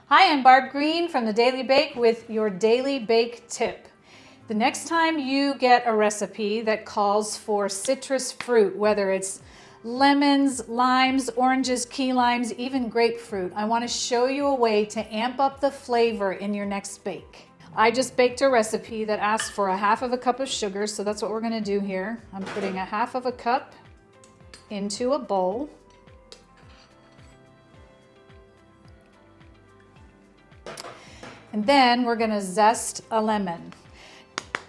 Hi, I'm Barb Green from The Daily Bake with your Daily Bake Tip. The next time you get a recipe that calls for citrus fruit, whether it's lemons, limes, oranges, key limes, even grapefruit, I want to show you a way to amp up the flavor in your next bake. I just baked a recipe that asks for a half of a cup of sugar, so that's what we're going to do here. I'm putting a half of a cup into a bowl. And then we're gonna zest a lemon.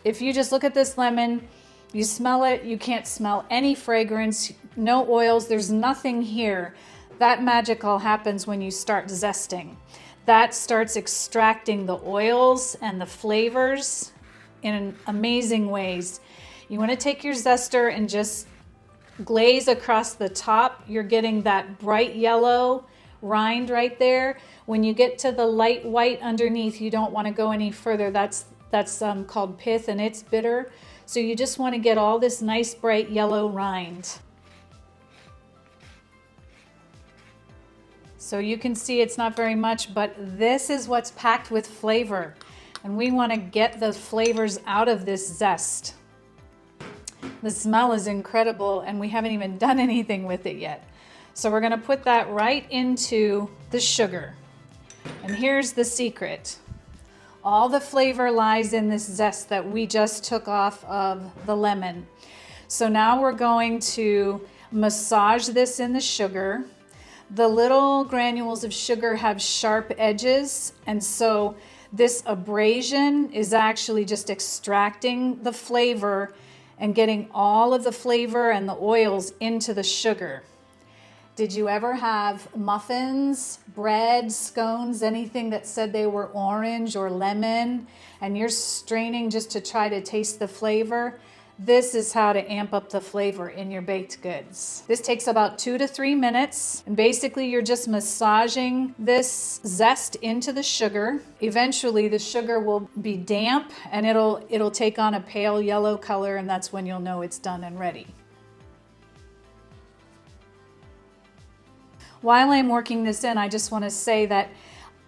If you just look at this lemon, you smell it, you can't smell any fragrance, no oils, there's nothing here. That magic all happens when you start zesting. That starts extracting the oils and the flavors in amazing ways. You wanna take your zester and just glaze across the top. You're getting that bright yellow rind right there. When you get to the light white underneath, you don't want to go any further. That's called pith, and it's bitter. So you just want to get all this nice bright yellow rind. So you can see it's not very much, but this is what's packed with flavor. And we want to get the flavors out of this zest. The smell is incredible, and we haven't even done anything with it yet. So we're going to put that right into the sugar. And here's the secret. All the flavor lies in this zest that we just took off of the lemon. So now we're going to massage this in the sugar. The little granules of sugar have sharp edges, and so this abrasion is actually just extracting the flavor and getting all of the flavor and the oils into the sugar. Did you ever have muffins, bread, scones, anything that said they were orange or lemon, and you're straining just to try to taste the flavor? This is how to amp up the flavor in your baked goods. This takes about 2 to 3 minutes, and basically you're just massaging this zest into the sugar. Eventually the sugar will be damp and it'll take on a pale yellow color, and that's when you'll know it's done and ready. While I'm working this in, I just want to say that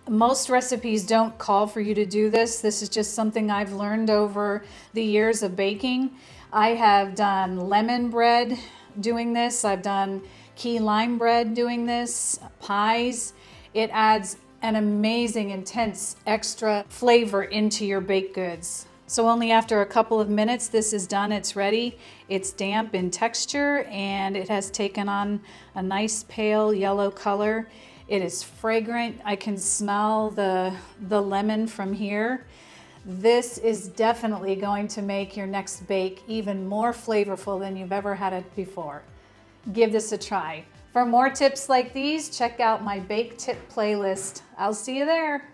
most recipes don't call for you to do this. This is just something I've learned over the years of baking. I have done lemon bread doing this. I've done key lime bread doing this, pies. It adds an amazing, intense, extra flavor into your baked goods. So only after a couple of minutes this is done, it's ready. It's damp in texture and it has taken on a nice pale yellow color. It is fragrant. I can smell the lemon from here. This is definitely going to make your next bake even more flavorful than you've ever had it before. Give this a try. For more tips like these, check out my Bake Tip playlist. I'll see you there.